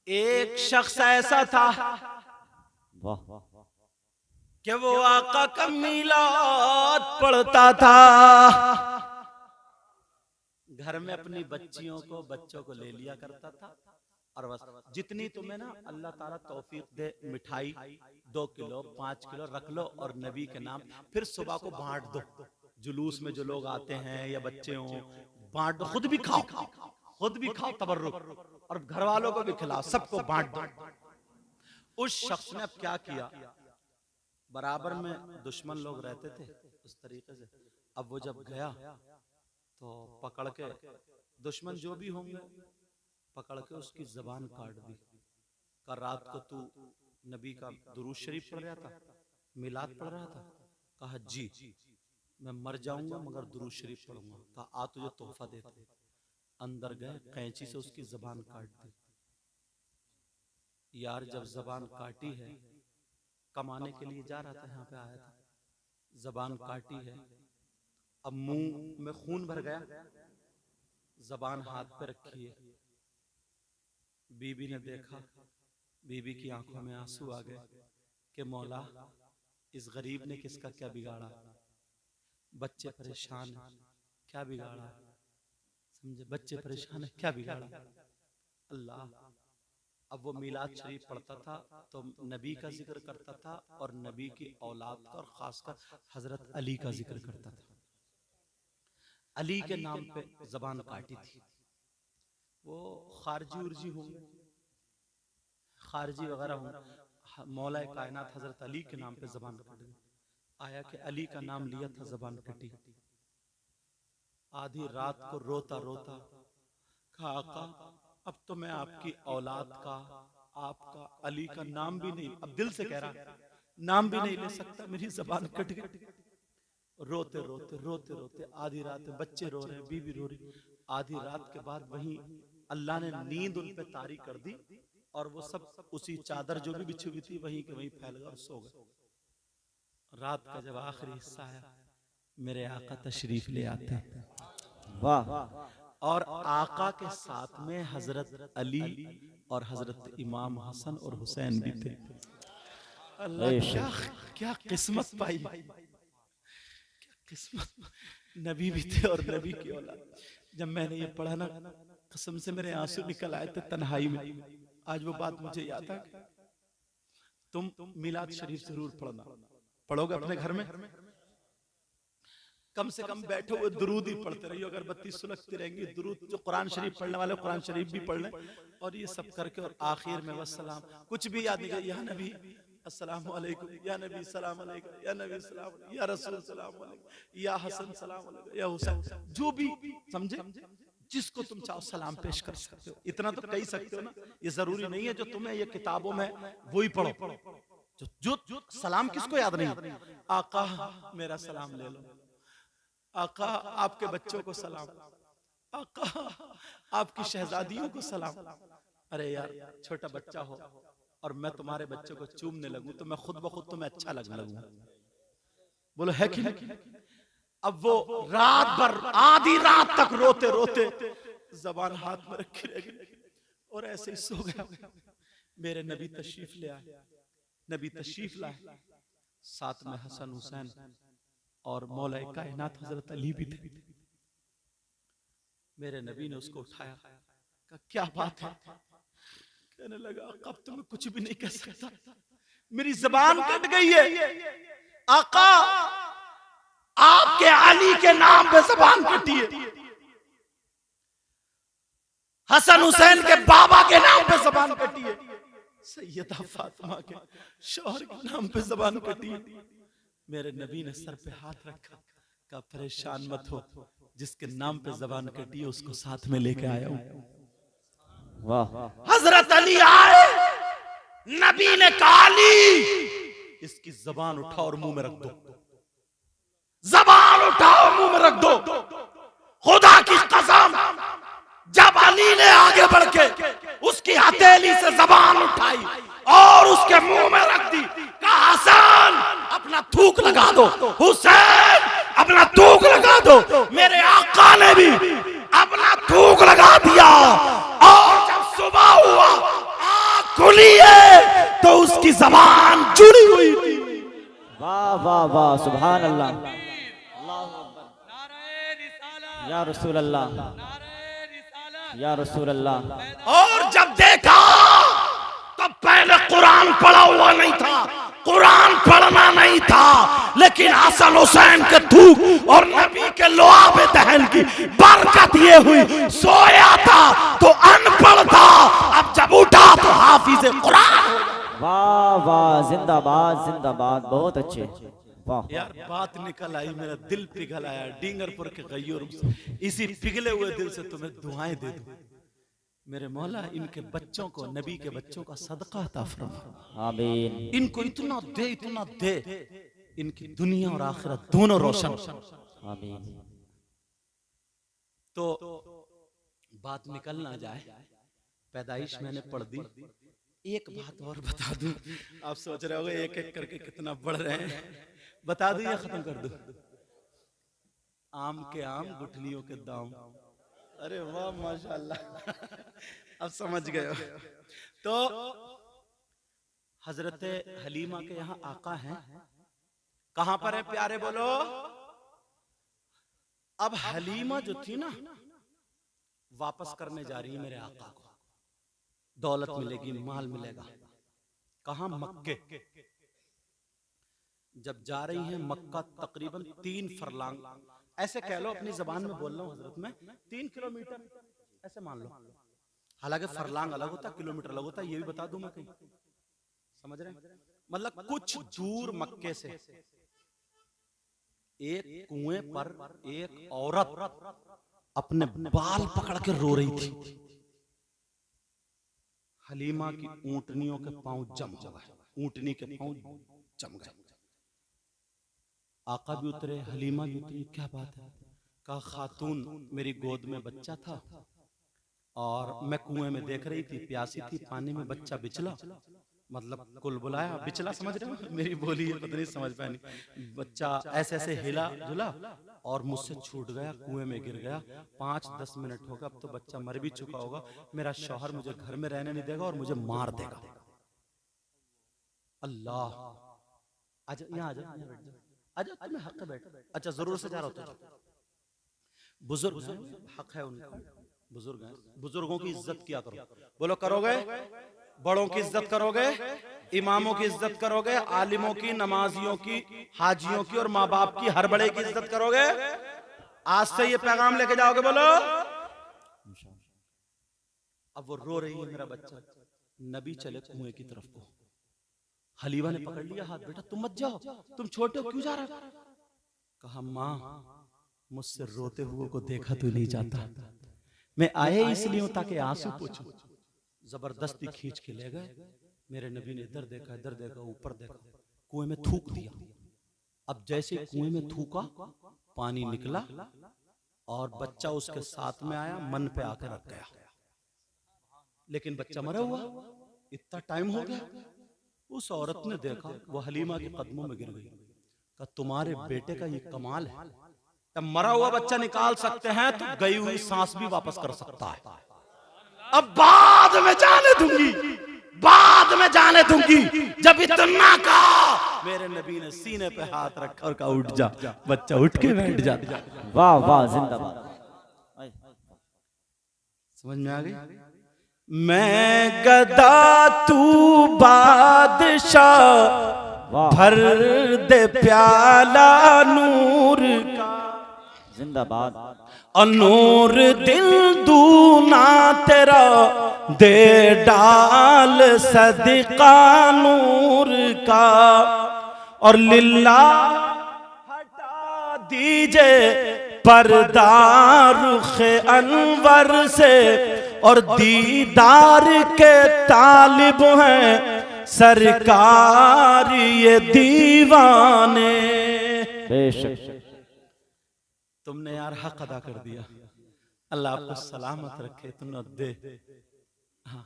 एक शख्स ऐसा था कि वो आका का मीलाद पढ़ता था, घर में अपनी बच्चों को ले लिया करता था और बस जितनी तुम्हें ना अल्लाह ताला तौफीक दे, मिठाई 2 किलो 5 किलो रख लो और नबी के नाम फिर सुबह को बांट दो। जुलूस में जो लोग आते हैं या बच्चे हों बांट दो, खुद भी खाओ तबर्रुक, और घर वालों को भी खिलाओ, सबको बांट दो। उस शख्स ने अब क्या किया, बराबर में दुश्मन लोग रहते थे उस तरीके से। अब वो जब गया तो पकड़ के दुश्मन जो भी होंगे पकड़ के उसकी जबान काट दी। कल रात को तू नबी का दुरूद शरीफ पढ़ रहा था, मिलाद पढ़ रहा था? कहा जी, मैं मर जाऊंगा मगर दुरूद शरीफ पढ़ूंगा। कहा आ तुझे तोहफा देते। अंदर गए, कैंची से उसकी जबान काट दी। यार जब जबान काटी है, कमाने के लिए जा रहा था, यहाँ पे आया था, जबान काटी है, अब मुंह में खून भर गया, जबान हाथ पे रखी है। बीबी ने देखा, बीबी की आंखों में आंसू आ गए कि मौला इस गरीब ने किसका क्या बिगाड़ा, बच्चे परेशान हैं, क्या बिगाड़ा, समझे, बच्चे परेशान है, क्या बिगाड़ा अल्लाह। अब वो मिलाद शरीफ पढ़ता था तो नबी का जिक्र करता था और नबी की औलाद का और खासकर हजरत अली का जिक्र करता था। अली के नाम पे जबान काटी थी। वो खारजी उर्जी होंगे, खारजी वगैरह होंगे, मौला कायनात हजरत अली के नाम पे जबान कट गई। आया कि अली का नाम लिया था, जबान कटी। आधी रात को रोता रोता कहा आका अब तो मैं आपकी औलाद का, आपका, अली का नाम भी नहीं, अब दिल से कह रहा नाम भी नहीं ले सकता, मेरी जबान कट गई। रोते रोते रोते रोते आधी रात में बच्चे रो रहे, बीवी रो रही। आधी रात के बाद वहीं अल्लाह ने नींद उन पे तारी कर दी और वो सब उसी चादर जो भी बिछी हुई थी वहीं के वहीं फैल गए और सो गए। रात का जब आखिरी हिस्सा है, मेरे आका तशरीफ ले आते हैं, वाह, और आका के साथ में हजरत अली और हजरत इमाम हसन और हुसैन भी थे। अल्लाह क्या किस्मत पाई, क्या किस्मत, नबी भी थे और नबी की औलाद। जब मैंने ये पढ़ा ना, कसम से मेरे आंसू निकल आए थे तन्हाई में। आज वो बात मुझे याद है। तुम मिलाद शरीफ जरूर पढ़ना, पढ़ोगे अपने घर में, कम से कम बैठो हुए दुरूद ही पढ़ते रहिए, अगरबत्ती सुलगती रहेंगी, दुरूद जो कुरान शरीफ पढ़ने वाले कुरान शरीफ भी पढ़ लें, और ये सब करके और आखिर में वस्सलाम, कुछ भी याद नहीं, या नबी अस्सलाम वालेकुम, या नबी सलाम अलैकुम, या नबी सलाम अलैकुम, या रसूल सलाम अलैकुम, या हसन सलाम अलैकुम, या हुसैन, जो भी समझे, जिसको तुम चाहो सलाम पेश कर सकते हो। इतना तो कह सकते हो ना, ये जरूरी नहीं है जो तुम्हें ये किताबों में वही पढ़ो। जो सलाम किसको याद नहीं, आका मेरा सलाम ले लो, आका आपके बच्चों को सलाम, आका आपकी शहजादियों को सलाम। अरे यार छोटा बच्चा हो और मैं तुम्हारे बच्चों को चूमने लगूं तो मैं खुद ब खुद तुम्हें अच्छा लगने लगूं, बोलो है कि नहीं। अब वो रात भर आधी रात तक रोते रोते जबान हाथ में रखी रह गई और ऐसे ही सो गया। मेरे नबी तशरीफ ले आए, नबी तशरीफ लाए, साथ में हसन हुसैन और मौला कायनात हजरत अली भी थे। मेरे नबी ने उसको उठाया, कहा क्या बात है, कहने लगा अब तो मैं कुछ भी नहीं कह सकता, मेरी जबान कट गई है, आका आपके अली के नाम पे जबान कटी है, हसन हुसैन के बाबा के नाम पे जबान कटी है, सैयदा फातिमा के शौहर के नाम पे जबान कटी है। मेरे नबी ने सर पे हाथ रखा, कहा परेशान मत हो, जिसके नाम पे जबान कटी है उसको साथ में लेके आया हूं। वाह, हजरत अली आए, नबी ने कहा अली इसकी जबान उठाओ और मुंह में रख दो, जबान उठाओ मुंह में रख दो। खुदा की कसम, जब अली ने आगे बढ़ के उसकी हथेली से जबान उठाई और उसके मुंह में रख दी, कहा हसन अपना थूक लगा दो, हुसैन अपना थूक लगा दो। मेरे आका ने भी अपना थूक लगा दिया और जब सुबह हुआ की जबान जुड़ी हुई थी। वाह वाह वाह, सुभान अल्लाह, या रसूल अल्लाह, या रसूल अल्लाह। और जब देखा तब पहले कुरान पढ़ा हुआ नहीं था, कुरान पढ़ना नहीं था, लेकिन हसन हुसैन के थूक और नबी के लुआब दहन की बरकत ये हुई, सोया था तो अनपढ़ था, अब जब उठा तो हाफिज कुरान। वाह वाह, जिंदाबाद जिंदाबाद, बहुत अच्छे। वाह यार बात निकल आई, मेरा दिल पिघल आया डींगरपुर के गय्यूर से। इसी पिघले हुए दिल से तुम्हें दुआएं दे दूं, मेरे मौला इनके बच्चों को, नबी के बच्चों का सदका अता फरमा, आमीन। इनको इतना दे, इनकी दुनिया और आखिरत दोनों रोशन, आमीन। तो बात निकल ना जाए, पैदाइश मैंने पढ़ दी। एक बात और बता दूं, आप सोच रहे होंगे एक एक करके कितना बढ़ रहे हैं, बता दूं या खत्म कर दूं? आम के आम, गुठलियों के दाम। अरे वाह माशाल्लाह, अब समझ गए हो। तो हजरत हलीमा के यहाँ आका हैं, कहां पर है प्यारे बोलो? अब हलीमा जो थी ना, वापस करने जा रही है मेरे आका को, दौलत मिलेगी, माल मिलेगा। कहां? मक्के। जब जा रही हैं मक्का, तकरीबन 3 फरलांग, ऐसे कह लो, अपनी जबान में बोल रहा हूं हजरत में, 3 किलोमीटर ऐसे मान लो। हालांकि फरलांग अलग होता, किलोमीटर अलग होता, ये भी बता दूं मैं कहीं, समझ रहे हैं? मतलब कुछ दूर मक्के से एक कुएं पर एक औरत अपने बाल पकड़ के रो रही थी। हलीमा की ऊंटनियों के पांव जम हो गए, ऊंटनी के पांव जम गए। आका भी उतरे, हलीमा भी उतरी, क्या बात है? कहा खातून, मेरी गोद में बच्चा था और मैं कुएं में देख रही थी, प्यासी थी, पानी में बच्चा बिचला, मतलब कुल बुलाया, बिचला समझ रहे हो? मेरी बोली है, पता नहीं समझ पाया नहीं। बच्चा ऐसे ऐसे हिला जुला और मुझसे छूट गया, कुएं में गिर गया। 5-10 मिनट होगा, अब तो बच्चा मर भी चुका होगा। मेरा शौहर मुझे घर में रहने नहीं देगा और मुझे मार देगा। अल्लाह, आजा यहाँ, आजा यहाँ बैठ जाओ, आजा, तुम्हें हक है बैठ। अच्छा जरूर से जा रहा हो, बुजुर्ग हैं, हक है उनका, बुजुर्ग हैं, बुजुर्गों की इज्जत किया करो। बोलो करोगे? बड़ों की इज्जत करोगे, इमामों की इज्जत करोगे, आलिमों की, नमाजियों की, हाजियों की और माँ बाप की, हर बड़े की इज्जत करोगे। आज से ये पैगाम लेके जाओगे, बोलो। अब वो रो रही है, मेरा बच्चा। नबी चले कुएं की तरफ को, हलीमा ने पकड़ लिया हाथ, बेटा तुम मत जाओ, तुम छोटे हो, क्यों जा रहे हो? कहा माँ, मुझसे रोते हुए को देखा तो नहीं जाता, मैं आए इसलिए हूं ताकि आंसू पोंछूं। जबरदस्ती खींच के ले गए। मेरे नबी ने इधर देखा, इधर देखा, ऊपर देखा, कुएं में थूक दिया। अब जैसे कुएं में थूका, पानी निकला और बच्चा उसके साथ में आया, मन पे आकर रख गया। लेकिन बच्चा मरा हुआ, इतना टाइम हो गया। उस औरत ने देखा, वो हलीमा के कदमों में गिर गई। कहा तुम्हारे बेटे का ये कमाल है, जब मरा हुआ बच्चा निकाल सकते हैं तो गई हुई सांस भी वापस कर सकता है। अब बाद में जाने दूंगी, बाद में जाने दूंगी। जब इतना कहा, मेरे नबी ने सीने पे हाथ रखा और कहा उठ जा। बच्चा उठ के बैठ जा। वाह वाह, जिंदाबाद। समझ में आ गई? मैं गदा तू बादशाह, भर दे प्याला नूर का। जिंदाबाद। और नूर दिल दूना तेरा, दे डाल सदका नूर का। और लिल्ला हटा दीजिए पर्दा रुख अनवर से, और दीदार के तालिब हैं सरकार ये दीवाने। बेशक तुमने यार हक अदा कर दिया, अल्लाह आपको सलामत रखे। तुमने दे, हाँ